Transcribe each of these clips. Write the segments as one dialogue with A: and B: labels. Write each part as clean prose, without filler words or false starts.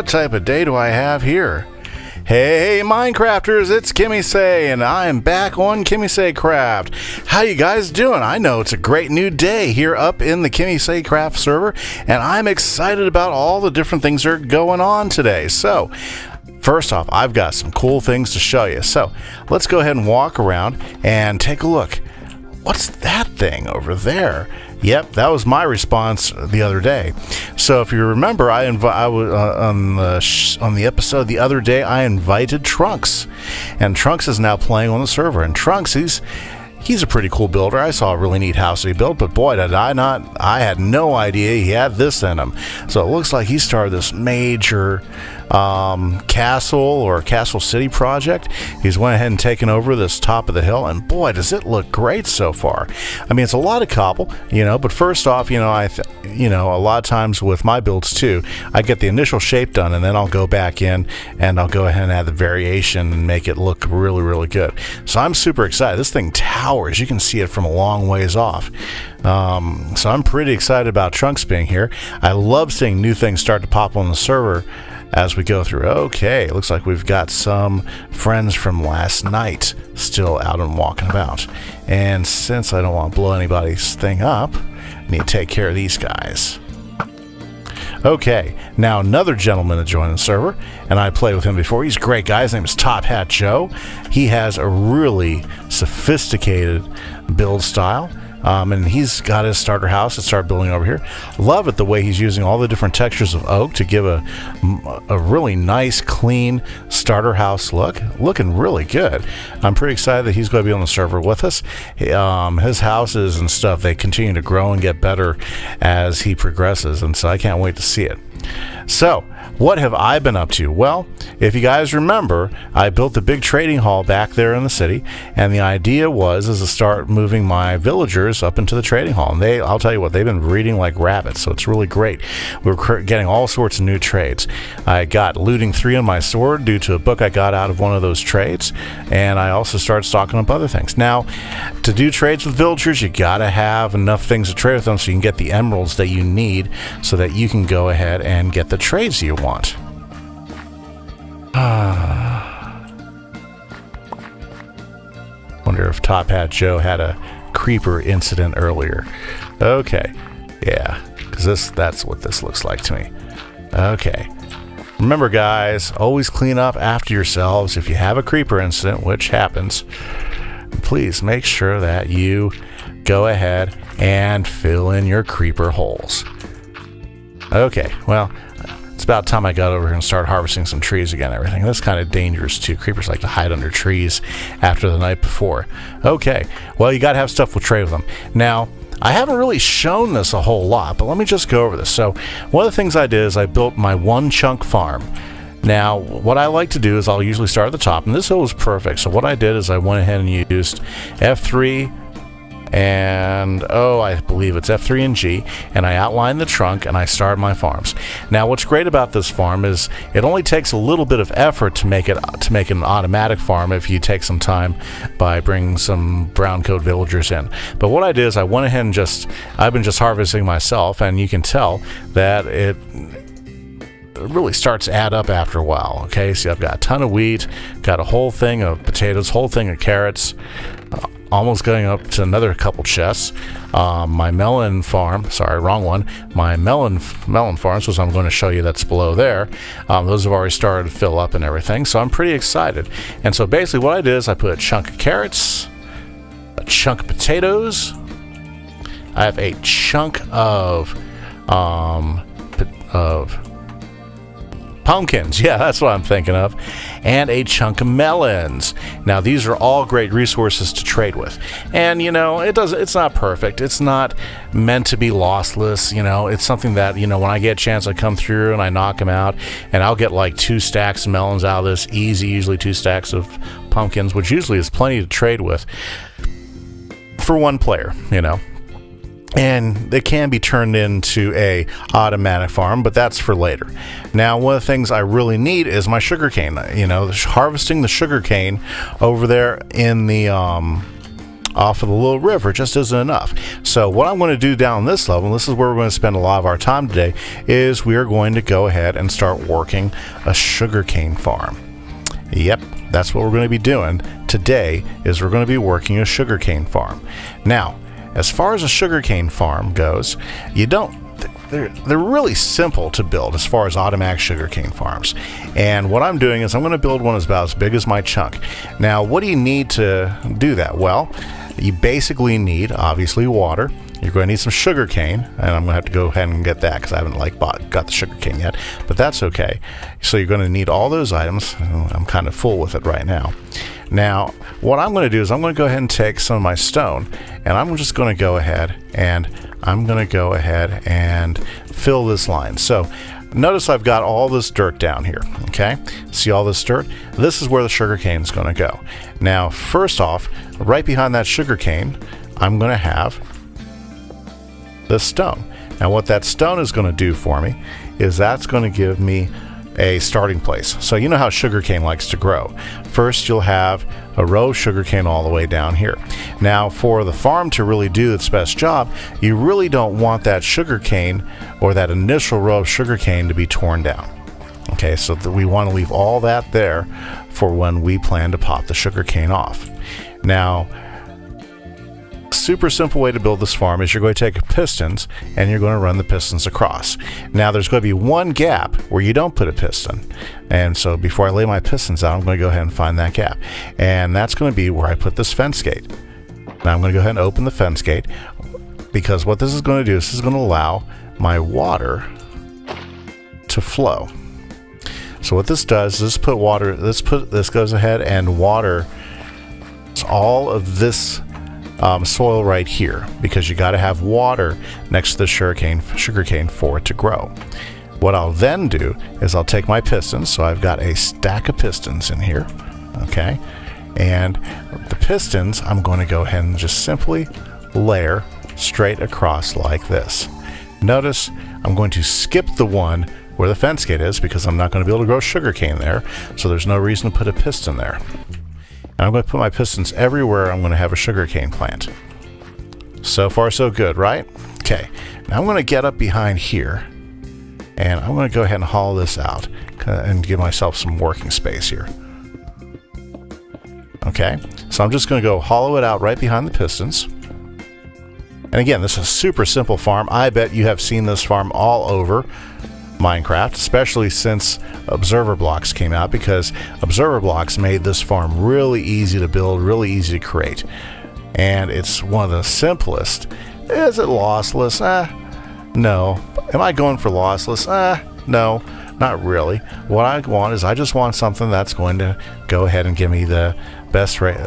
A: what type of day do I have here? Hey Minecrafters, it's Kimise, and I am back on KimiseCraft. How you guys doing? I know it's a great new day here up in the KimiseCraft server, and I'm excited about all the different things that are going on today. So, first off, I've got some cool things to show you. So, let's go ahead and walk around and take a look. What's that thing over there? Yep, that was my response the other day. So if you remember, I was on the episode the other day. I invited Trunks, and Trunks is now playing on the server. And Trunks, he's a pretty cool builder. I saw a really neat house that he built, but boy, did I not! I had no idea he had this in him. So it looks like he started this major castle or castle city project. He's went ahead and taken over this top of the hill, and boy, does it look great so far. I mean, it's a lot of cobble, but first off, a lot of times with my builds too, I get the initial shape done, and then I'll go back in and I'll go ahead and add the variation and make it look really, really good. So I'm super excited. This thing towers. You can see it from a long ways off. So I'm pretty excited about Trunks being here. I love seeing new things start to pop on the server as we go through. Okay, looks like we've got some friends from last night still out and walking about. And since I don't want to blow anybody's thing up, I need to take care of these guys. Okay, now another gentleman that joined the server, and I played with him before. He's a great guy. His name is Top Hat Joe. He has a really sophisticated build style. And he's got his starter house that started building over here. Love it the way he's using all the different textures of oak to give a really nice, clean starter house look. Looking really good. I'm pretty excited that he's going to be on the server with us. His houses and stuff, they continue to grow and get better as he progresses, and so I can't wait to see it. So, what have I been up to? Well, if you guys remember, I built the big trading hall back there in the city, and the idea was to start moving my villagers up into the trading hall. And I'll tell you what, they've been breeding like rabbits, so it's really great. We're getting all sorts of new trades. I got looting 3 on my sword due to a book I got out of one of those trades, and I also started stocking up other things. Now, to do trades with villagers, you gotta have enough things to trade with them so you can get the emeralds that you need so that you can go ahead and get the trades you want. Wonder if Top Hat Joe had a creeper incident earlier. Okay, yeah, because that's what this looks like to me. Okay, remember guys, always clean up after yourselves. If you have a creeper incident, which happens, please make sure that you go ahead and fill in your creeper holes. Okay, well, it's about time I got over here and started harvesting some trees again and everything. That's kind of dangerous too. Creepers like to hide under trees after the night before. Okay, well, you got to have stuff with trade with them. Now, I haven't really shown this a whole lot, but let me just go over this. So, one of the things I did is I built my one chunk farm. Now, what I like to do is I'll usually start at the top, and this hill was perfect. So what I did is I went ahead and used F3 and I believe it's F3 and G, and I outlined the trunk and I started my farms. Now, what's great about this farm is it only takes a little bit of effort to make it an automatic farm if you take some time by bringing some brown coat villagers in. But what I did is I went ahead and I've been just harvesting myself, and you can tell that it really starts to add up after a while. Okay, so I've got a ton of wheat, got a whole thing of potatoes, whole thing of carrots, almost going up to another couple chests. My melon farm, sorry, wrong one. My melon farms, which I'm going to show you, that's below there. Those have already started to fill up and everything, so I'm pretty excited. And so basically what I did is I put a chunk of carrots, a chunk of potatoes, I have a chunk of pumpkins, yeah, that's what I'm thinking of, and a chunk of melons. Now, these are all great resources to trade with, and it's not perfect. It's not meant to be lossless. It's something that when I get a chance, I come through and I knock them out, and I'll get like 2 stacks of melons out of this easy. Usually 2 stacks of pumpkins, which usually is plenty to trade with for one player. And it can be turned into a automatic farm, but that's for later. Now, one of the things I really need is my sugarcane. Harvesting the sugarcane over there in the off of the little river just isn't enough. So what I'm going to do down this level, and this is where we're going to spend a lot of our time today, is we are going to go ahead and start working a sugarcane farm. Yep, that's what we're going to be doing today, is we're going to be working a sugarcane farm. Now, as far as a sugarcane farm goes, they're really simple to build as far as automatic sugarcane farms. And what I'm doing is I'm going to build one about as big as my chunk. Now, what do you need to do that? Well, you basically need, obviously, water. You're going to need some sugarcane, and I'm going to have to go ahead and get that because I haven't got the sugarcane yet, but that's okay. So you're going to need all those items. I'm kind of full with it right now. Now, what I'm going to do is I'm going to go ahead and take some of my stone, and I'm just going to go ahead and fill this line. So notice I've got all this dirt down here, okay? See all this dirt? This is where the sugarcane is going to go. Now, first off, right behind that sugarcane, I'm going to have this stone. Now, what that stone is going to do for me is that's going to give me a starting place. So you know how sugarcane likes to grow. First, you'll have a row of sugarcane all the way down here. Now, for the farm to really do its best job, you really don't want that sugarcane or that initial row of sugarcane to be torn down. Okay, so we want to leave all that there for when we plan to pop the sugarcane off. Now, super simple way to build this farm is you're going to take pistons and you're going to run the pistons across. Now, there's going to be one gap where you don't put a piston, and so before I lay my pistons out, I'm going to go ahead and find that gap, and that's going to be where I put this fence gate. Now I'm going to go ahead and open the fence gate, because what this is going to do is this is going to allow my water to flow. So what this does is this goes ahead and waters all of this soil right here, because you got to have water next to the sugarcane for it to grow. What I'll then do is I'll take my pistons, so I've got a stack of pistons in here, okay, and the pistons I'm going to go ahead and just simply layer straight across like this. Notice I'm going to skip the one where the fence gate is, because I'm not going to be able to grow sugarcane there, so there's no reason to put a piston there. And I'm going to put my pistons everywhere I'm going to have a sugarcane plant. So far, so good, right? Okay, now I'm going to get up behind here, and I'm going to go ahead and hollow this out and give myself some working space here. Okay, so I'm just going to go hollow it out right behind the pistons. And again, this is a super simple farm. I bet you have seen this farm all over Minecraft, especially since observer blocks came out, because observer blocks made this farm really easy to build, really easy to create, and it's one of the simplest. Is it lossless? No. Am I going for lossless? No, not really. What I want is I just want something that's going to go ahead and give me the best rate,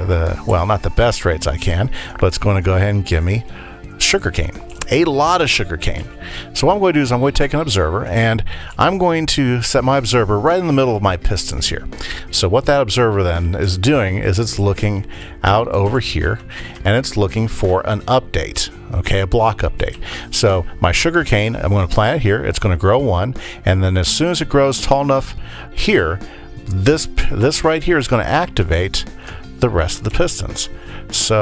A: well, not the best rates I can, but it's going to go ahead and give me sugarcane. A lot of sugarcane. So what I'm going to do is I'm going to take an observer, and I'm going to set my observer right in the middle of my pistons here. So what that observer then is doing is it's looking out over here, and it's looking for an update, okay, a block update. So my sugarcane, I'm going to plant it here. It's going to grow one, and then as soon as it grows tall enough here, this right here is going to activate the rest of the pistons. So,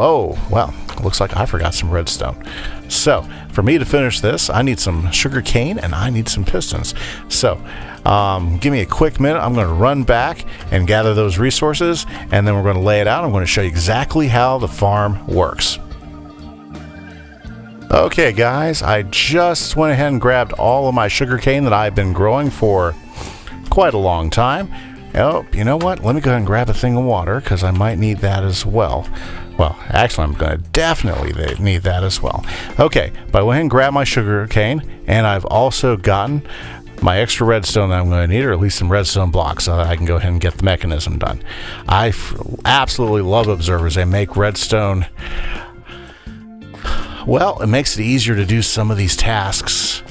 A: oh, well, looks like I forgot some redstone. So, for me to finish this, I need some sugar cane and I need some pistons. So, give me a quick minute. I'm going to run back and gather those resources, and then we're going to lay it out. I'm going to show you exactly how the farm works. Okay, guys, I just went ahead and grabbed all of my sugar cane that I've been growing for quite a long time. Oh, you know what? Let me go ahead and grab a thing of water, because I might need that as well. Well, actually, I'm going to definitely need that as well. Okay, but I went ahead and grabbed my sugar cane, and I've also gotten my extra redstone that I'm going to need, or at least some redstone blocks, so that I can go ahead and get the mechanism done. I absolutely love observers. They make redstone, well, it makes it easier to do some of these tasks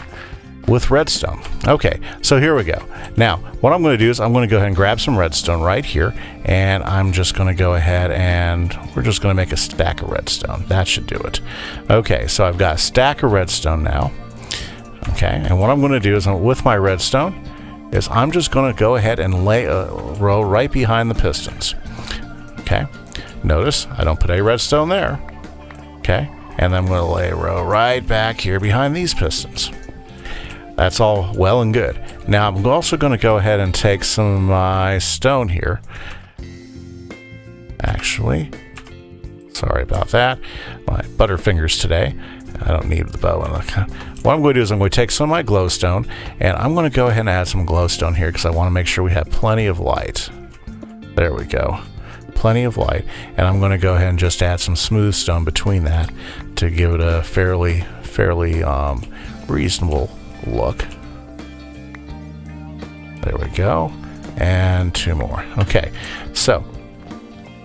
A: with redstone. Okay, so here we go. Now, what I'm going to do is I'm going to go ahead and grab some redstone right here, and I'm just going to go ahead and we're just going to make a stack of redstone. That should do it. Okay, so I've got a stack of redstone now. Okay, and what I'm going to do is with my redstone is I'm just going to go ahead and lay a row right behind the pistons. Okay, Notice I don't put any redstone there. Okay, and then I'm going to lay a row right back here behind these pistons. That's all well and good. Now I'm also going to go ahead and take some of my stone here. Actually, sorry about that. My butterfingers today. I don't need the bow. What I'm going to do is I'm going to take some of my glowstone, and I'm going to go ahead and add some glowstone here because I want to make sure we have plenty of light. There we go. Plenty of light. And I'm going to go ahead and just add some smooth stone between that to give it a fairly reasonable look. There we go. And 2 more. Okay, so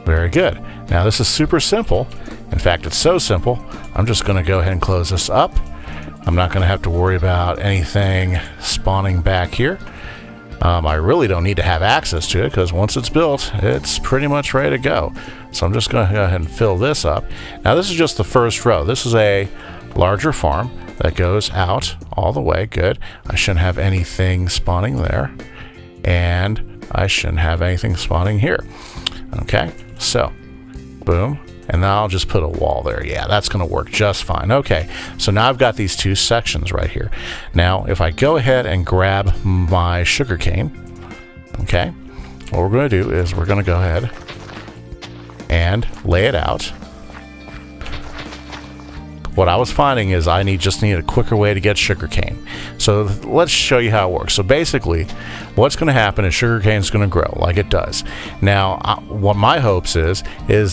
A: very good. Now this is super simple. In fact, it's so simple, I'm just going to go ahead and close this up. I'm not going to have to worry about anything spawning back here. I really don't need to have access to it because once it's built, it's pretty much ready to go. So I'm just going to go ahead and fill this up. Now this is just the first row. This is a larger farm that goes out all the way. Good. I shouldn't have anything spawning there. And I shouldn't have anything spawning here. Okay, so boom. And now I'll just put a wall there. Yeah, that's going to work just fine. Okay, so now I've got these 2 sections right here. Now, if I go ahead and grab my sugarcane, okay, what we're going to do is we're going to go ahead and lay it out. What I was finding is I just need a quicker way to get sugarcane. So let's show you how it works. So basically, what's going to happen is sugarcane is going to grow like it does. Now, what my hopes is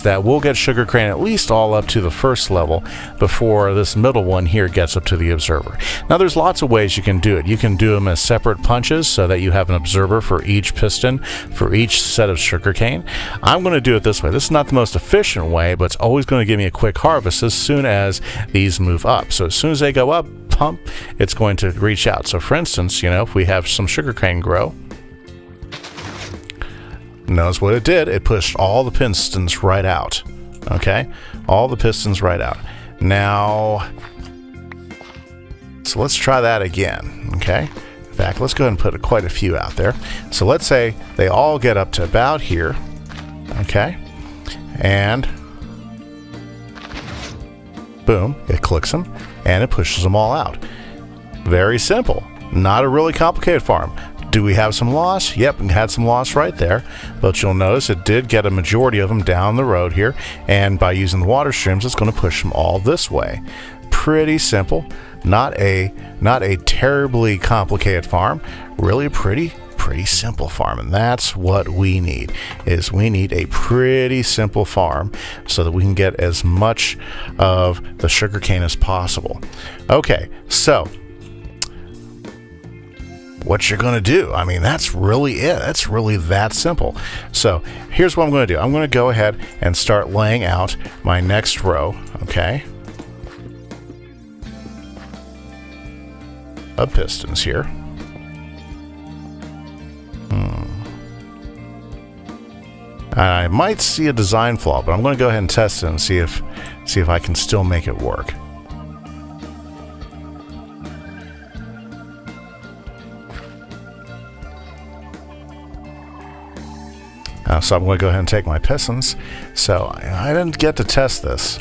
A: that we'll get sugarcane at least all up to the first level before this middle one here gets up to the observer. Now, there's lots of ways you can do it. You can do them as separate punches so that you have an observer for each piston, for each set of sugarcane. I'm going to do it this way. This is not the most efficient way, but it's always going to give me a quick harvest as soon as these move up. So as soon as they go up, pump, it's going to reach out. So for instance, you know, if we have some sugarcane grow, notice what it did. It pushed all the pistons right out. Okay, all the pistons right out. Now, so let's try that again. Okay, in fact, let's go ahead and put quite a few out there. So let's say they all get up to about here. Okay, and boom, it clicks them and it pushes them all out. Very simple. Not a really complicated farm. Do we have some loss? Yep, we had some loss right there, but you'll notice it did get a majority of them down the road here, and by using the water streams, it's going to push them all this way. Pretty simple. Not a terribly complicated farm. Really a pretty simple farm, and that's what we need. We need a pretty simple farm so that we can get as much of the sugarcane as possible. Okay, so what you're going to do, I mean, that's really it. That's really that simple. So here's what I'm going to do. I'm going to go ahead and start laying out my next row, okay, of pistons here. I might see a design flaw, but I'm going to go ahead and test it and see if I can still make it work. So I'm going to go ahead and take my pistons. So I didn't get to test this.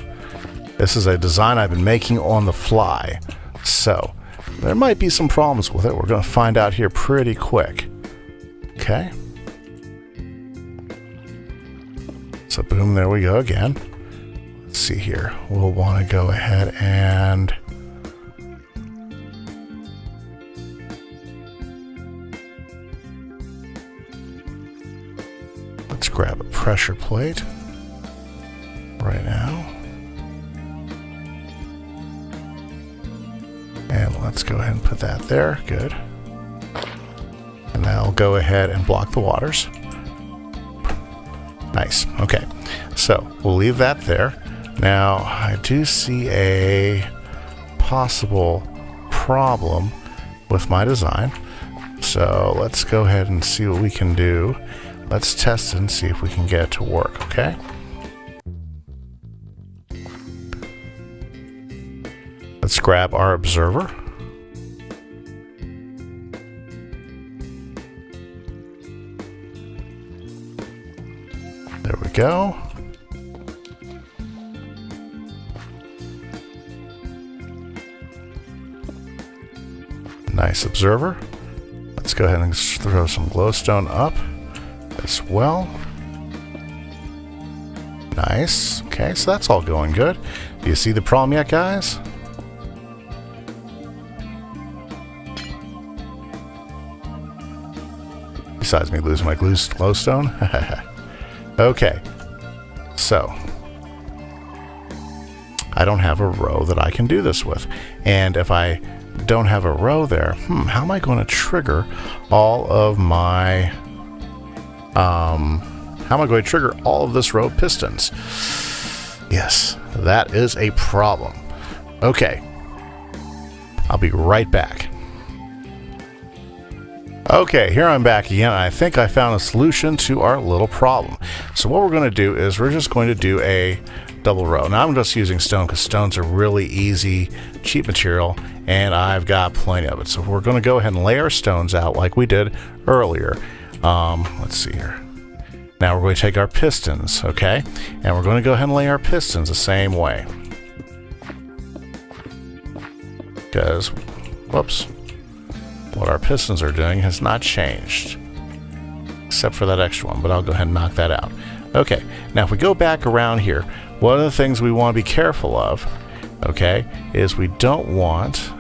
A: This is a design I've been making on the fly. So there might be some problems with it. We're going to find out here pretty quick. Okay. So boom, there we go again. Let's see here. We'll want to go ahead and let's grab a pressure plate right now. And let's go ahead and put that there. Good. And now I'll go ahead and block the waters. Nice. Okay. So we'll leave that there. Now I do see a possible problem with my design. So let's go ahead and see what we can do. Let's test it and see if we can get it to work, okay? Let's grab our observer. There we go. Nice observer. Let's go ahead and throw some glowstone up as well. Nice. Okay, so that's all going good. Do you see the problem yet, guys? Besides me losing my glowstone. Okay. So, I don't have a row that I can do this with. And if I don't have a row there, how am I going to trigger all of my... how am I going to trigger all of this row of pistons? Yes, that is a problem. Okay. I'll be right back. Okay, here I'm back again. I think I found a solution to our little problem. So what we're going to do is we're just going to do a double row. Now I'm just using stone because stone's a really easy, cheap material, and I've got plenty of it. So we're going to go ahead and lay our stones out like we did earlier. Let's see here. Now we're going to take our pistons, okay? And we're going to go ahead and lay our pistons the same way. Because, whoops, what our pistons are doing has not changed. Except for that extra one, but I'll go ahead and knock that out. Okay, now if we go back around here, one of the things we want to be careful of, okay, is we don't want...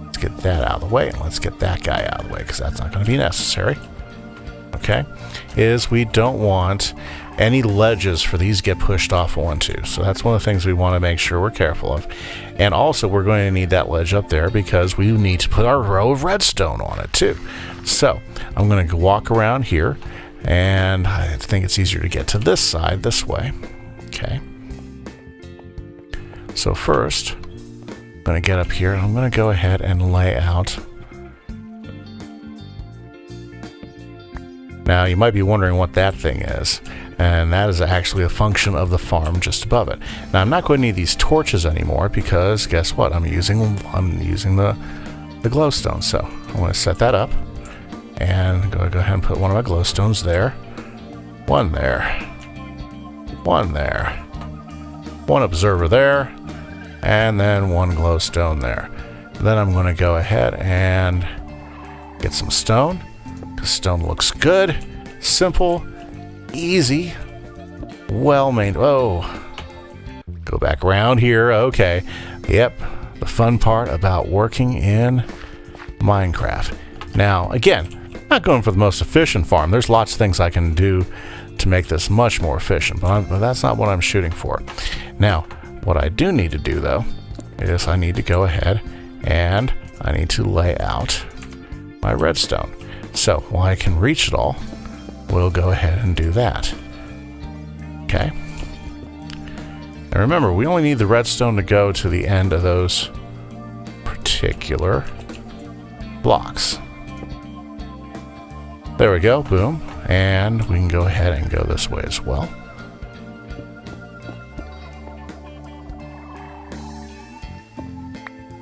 A: Let's get that out of the way, and let's get that guy out of the way, because that's not going to be necessary. Okay, is we don't want any ledges for these to get pushed off onto. So that's one of the things we want to make sure we're careful of. And also we're going to need that ledge up there because we need to put our row of redstone on it too. So I'm going to walk around here, and I think it's easier to get to this side this way. Okay. So first, I'm going to get up here and I'm going to go ahead and lay out. Now, you might be wondering what that thing is, and that is actually a function of the farm just above it. Now, I'm not going to need these torches anymore because guess what? I'm using the glowstone. So I'm going to set that up, and I'm going to go ahead and put one of my glowstones there, one there, one there, one observer there, and then one glowstone there. Then I'm going to go ahead and get some stone. Stone looks good, simple, easy, well made. Oh, go back around here. Okay, yep, the fun part about working in Minecraft. Now, again, not going for the most efficient farm. There's lots of things I can do to make this much more efficient, but that's not what I'm shooting for. Now, what I do need to do, though, is I need to go ahead and I need to lay out my redstone. So, while I can reach it all, we'll go ahead and do that. Okay. And remember, we only need the redstone to go to the end of those particular blocks. There we go, boom. And we can go ahead and go this way as well.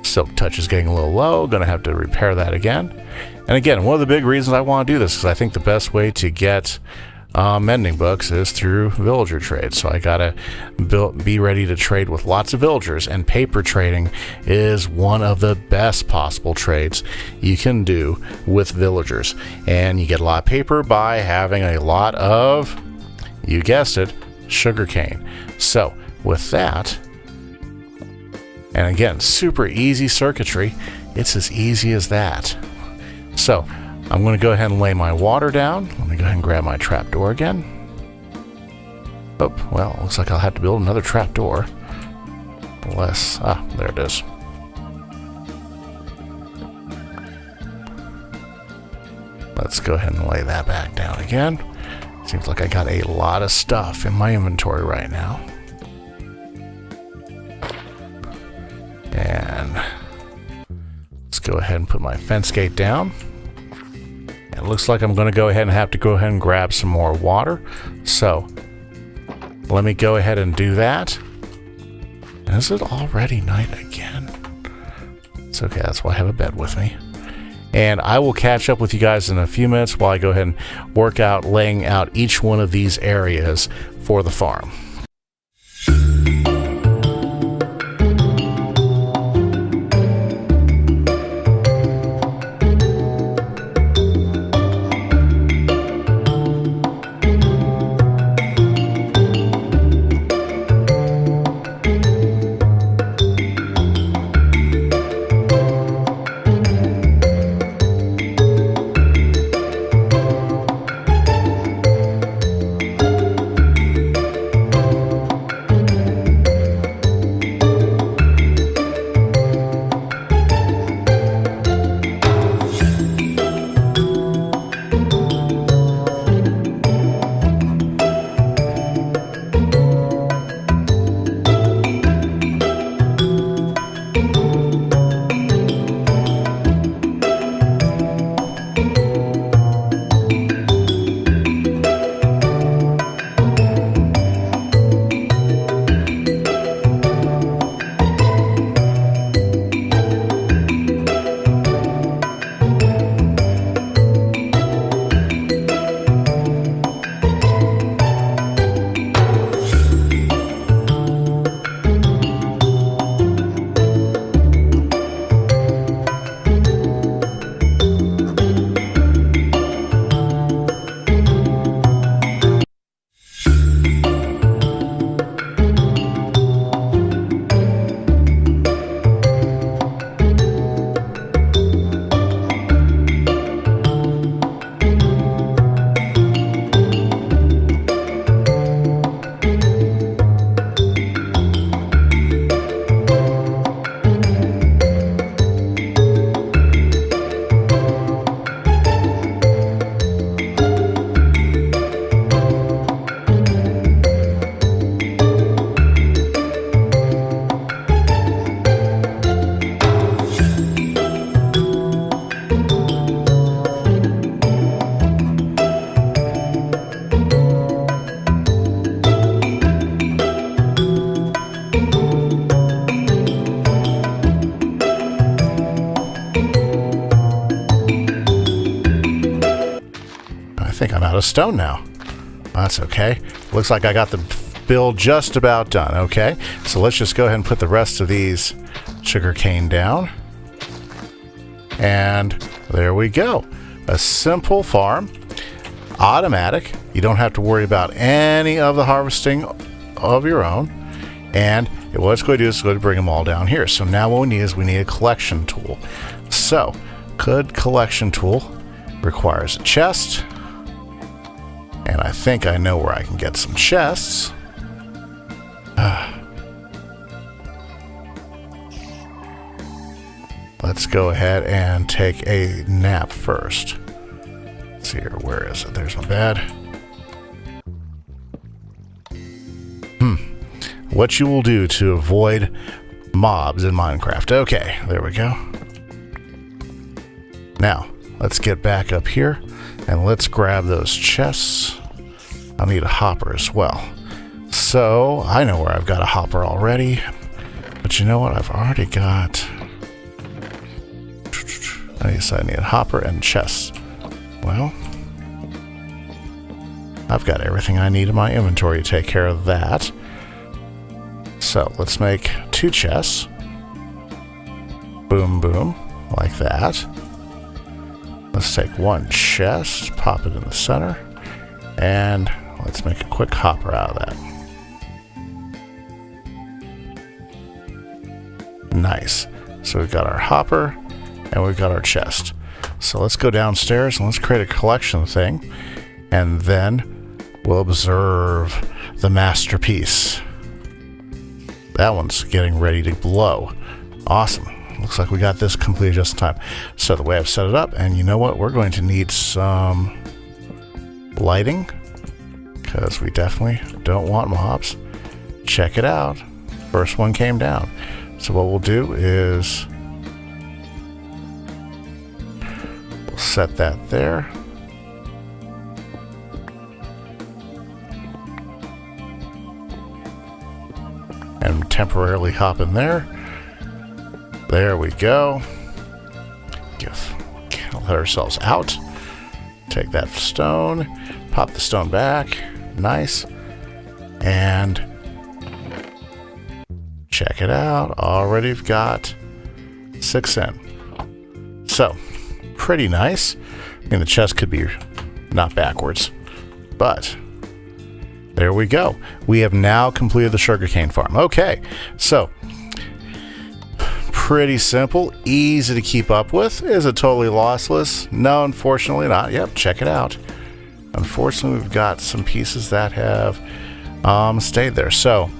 A: Silk touch is getting a little low, gonna have to repair that again. And again, one of the big reasons I want to do this is I think the best way to get mending books is through villager trade. So I gotta be ready to trade with lots of villagers, and paper trading is one of the best possible trades you can do with villagers. And you get a lot of paper by having a lot of, you guessed it, sugarcane. So with that, and again, super easy circuitry, it's as easy as that. So, I'm going to go ahead and lay my water down. Let me go ahead and grab my trapdoor again. Oh, well, looks like I'll have to build another trapdoor. There it is. Let's go ahead and lay that back down again. Seems like I got a lot of stuff in my inventory right now. And let's go ahead and put my fence gate down. It looks like I'm going to go ahead and have to go ahead and grab some more water. So let me go ahead and do that. Is it already night again? It's okay, that's why I have a bed with me. And I will catch up with you guys in a few minutes while I go ahead and work out laying out each one of these areas for the farm. think I'm out of stone now. That's okay. Looks like I got the build just about done. Okay, so let's just go ahead and put the rest of these sugarcane down. And there we go. A simple farm, automatic. You don't have to worry about any of the harvesting of your own. And what it's going to do is it's going to bring them all down here. So now what we need is we need a collection tool. So, good collection tool requires a chest. And I think I know where I can get some chests. Let's go ahead and take a nap first. Let's see here, where is it? There's my bed. What you will do to avoid mobs in Minecraft. Okay, there we go. Now, let's get back up here and let's grab those chests. I'll need a hopper as well. So, I know where I've got a hopper already. But you know what? I've already got... I guess I need a hopper and chests. Well, I've got everything I need in my inventory to take care of that. So, let's make 2 chests. Boom, boom, like that. Let's take 1 chest, pop it in the center, and let's make a quick hopper out of that. Nice. So we've got our hopper, and we've got our chest. So let's go downstairs and let's create a collection thing, and then we'll observe the masterpiece. That one's getting ready to blow. Awesome. Looks like we got this completed just in time. So the way I've set it up, and you know what? We're going to need some lighting, because we definitely don't want mobs. Check it out. First one came down. So what we'll do is we'll set that there. And temporarily hop in there. There we go. Let ourselves out. Take that stone. Pop the stone back. Nice. And check it out. Already got 6 in. So, pretty nice. I mean, the chest could be not backwards. But there we go. We have now completed the sugarcane farm. Okay, so pretty simple, easy to keep up with. Is it totally lossless? No, unfortunately not. Yep, check it out. Unfortunately, we've got some pieces that have stayed there. So,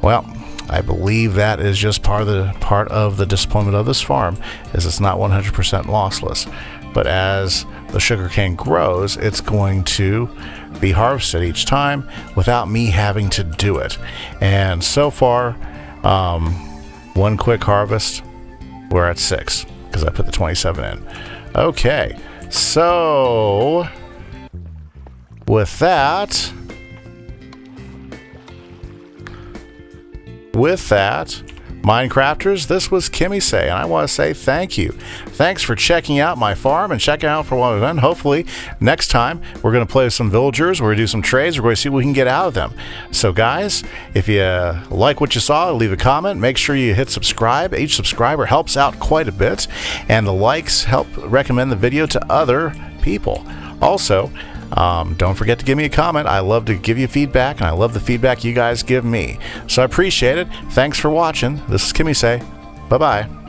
A: well, I believe that is just part of the disappointment of this farm, is it's not 100% lossless. But as the sugarcane grows, it's going to be harvested each time without me having to do it. And so far, one quick harvest, we're at 6 because I put the 27 in. Okay, so with that, Minecrafters, this was Kimise, and I want to say thank you. Thanks for checking out my farm and checking out for what I've done. Hopefully, next time, we're going to play with some villagers. We're going to do some trades. We're going to see what we can get out of them. So, guys, if you like what you saw, leave a comment. Make sure you hit subscribe. Each subscriber helps out quite a bit, and the likes help recommend the video to other people. Also, don't forget to give me a comment. I love to give you feedback, and I love the feedback you guys give me. So I appreciate it. Thanks for watching. This is Kimise. Bye-bye.